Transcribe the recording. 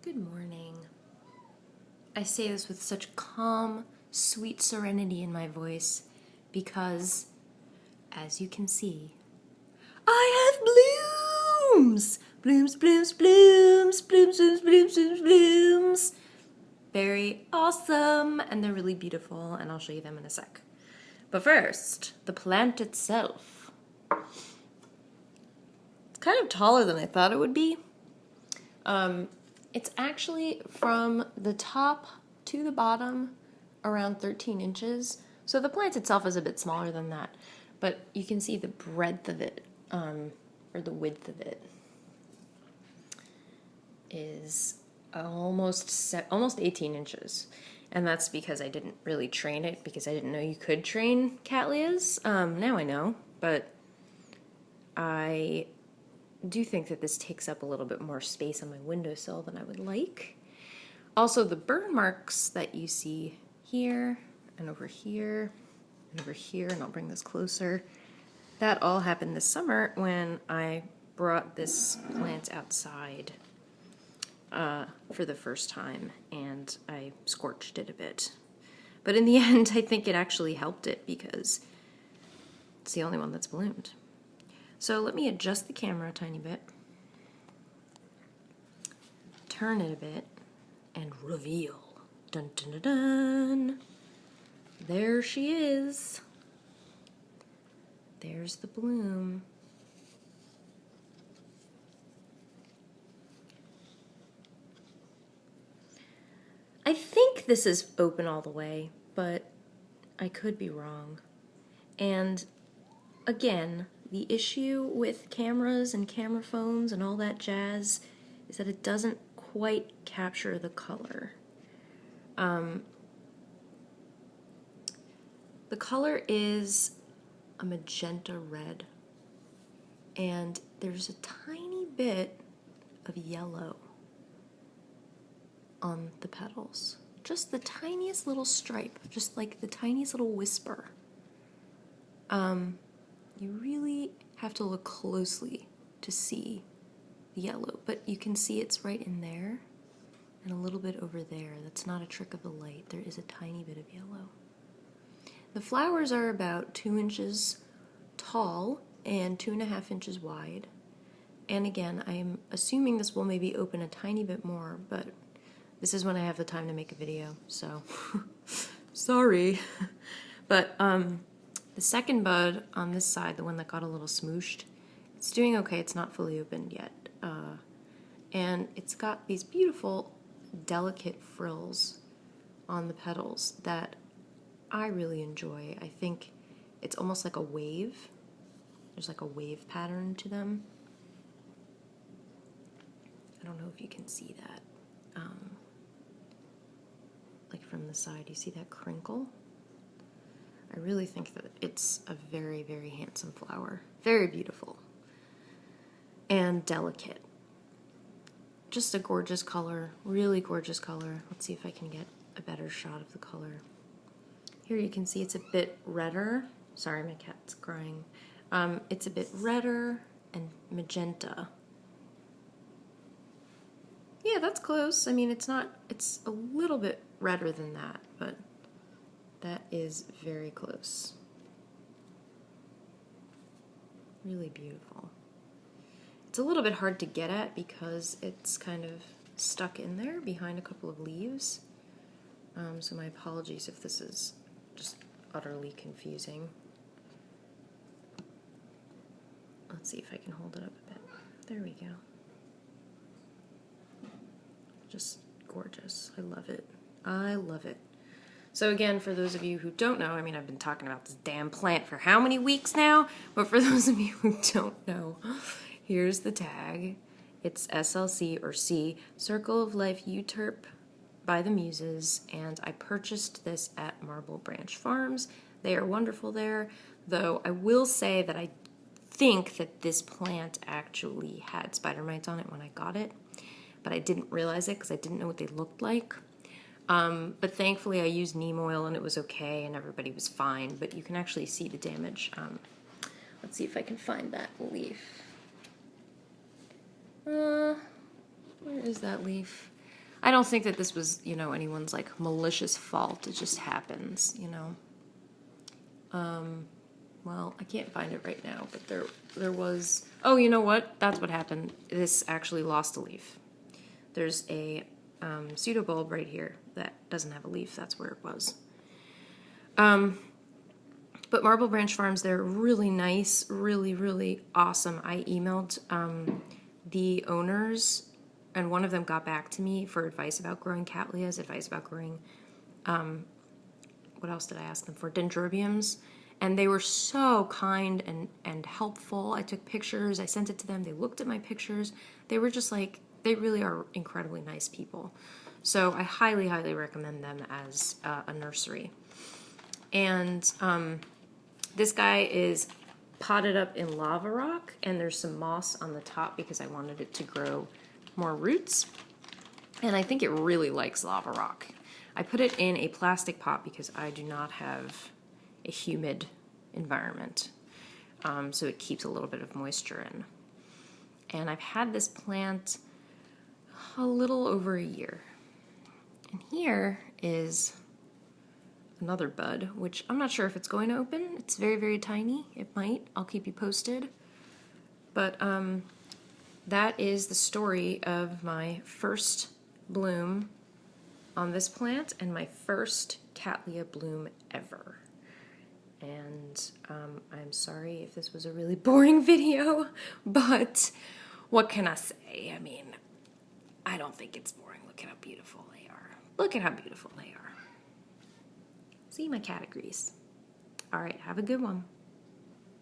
Good morning. I say this with such calm, sweet serenity in my voice because, as you can see, I have blooms! Blooms, blooms, blooms, blooms, blooms, blooms, blooms, blooms. Very awesome, and they're really beautiful, and I'll show you them in a sec. But first, the plant itself. It's kind of taller than I thought it would be. It's actually from the top to the bottom around 13 inches. So the plant itself is a bit smaller than that, but you can see the breadth of it, or the width of it, is almost 18 inches. And that's because I didn't really train it, because I didn't know you could train Cattleyas. Now I know, but I do think that this takes up a little bit more space on my windowsill than I would like. Also, the burn marks that you see here and over here and over here, and I'll bring this closer, that all happened this summer when I brought this plant outside for the first time, and I scorched it a bit. But in the end, I think it actually helped it because it's the only one that's bloomed. So let me adjust the camera a tiny bit, turn it a bit, and reveal. Dun dun dun dun. There she is. There's the bloom. I think this is open all the way, but I could be wrong. And again, the issue with cameras and camera phones and all that jazz is that it doesn't quite capture the color. The color is a magenta red, and there's a tiny bit of yellow on the petals. Just the tiniest little stripe, just like the tiniest little whisper. You really have to look closely to see the yellow, but you can see it's right in there and a little bit over there. That's not a trick of the light. There is a tiny bit of yellow. The flowers are about 2 inches tall and 2.5 inches wide. And again, I'm assuming this will maybe open a tiny bit more, but this is when I have the time to make a video, so sorry. But the second bud on this side, the one that got a little smooshed, it's doing okay. It's not fully opened yet. And it's got these beautiful, delicate frills on the petals that I really enjoy. I think it's almost like a wave. There's like a wave pattern to them. I don't know if you can see that. Like from the side, you see that crinkle? I really think that it's a very, very handsome flower. Very beautiful. And delicate. Just a gorgeous color, really gorgeous color. Let's see if I can get a better shot of the color. Here you can see it's a bit redder. Sorry, my cat's crying. It's a bit redder and magenta. Yeah, that's close. I mean, it's a little bit redder than that, but that is very close. Really beautiful. It's a little bit hard to get at because it's kind of stuck in there behind a couple of leaves. So my apologies if this is just utterly confusing. Let's see if I can hold it up a bit. There we go. Just gorgeous. I love it. I love it. So again, for those of you who don't know, I mean, I've been talking about this damn plant for how many weeks now? But for those of you who don't know, here's the tag. It's SLC, or C, Circle of Life Euterpe by the Muses, and I purchased this at Marble Branch Farms. They are wonderful there, though I will say that I think that this plant actually had spider mites on it when I got it, but I didn't realize it because I didn't know what they looked like. But thankfully I used neem oil and it was okay and everybody was fine, but you can actually see the damage. Let's see if I can find that leaf. Where is that leaf? I don't think that this was, you know, anyone's like malicious fault. It just happens, you know. Well, I can't find it right now, but there was, oh, you know what? That's what happened. This actually lost a leaf. There's a pseudo bulb right here that doesn't have a leaf. That's where it was. But Marble Branch Farms, they're really nice, really, really awesome. I emailed the owners, and one of them got back to me for advice about growing Cattleyas, advice about growing, what else did I ask them for? Dendrobiums. And they were so kind and helpful. I took pictures, I sent it to them, they looked at my pictures. They were just like, they really are incredibly nice people. So I highly, highly recommend them as a nursery. And this guy is potted up in lava rock, and there's some moss on the top because I wanted it to grow more roots. And I think it really likes lava rock. I put it in a plastic pot because I do not have a humid environment, so it keeps a little bit of moisture in. And I've had this plant a little over a year. And here is another bud, which I'm not sure if it's going to open. It's very, very tiny. It might. I'll keep you posted. But that is the story of my first bloom on this plant and my first Cattleya bloom ever. And I'm sorry if this was a really boring video, but what can I say? I mean, I don't think it's boring. Look at how beautiful they are. Look at how beautiful they are. See, my cat agrees. All right, have a good one.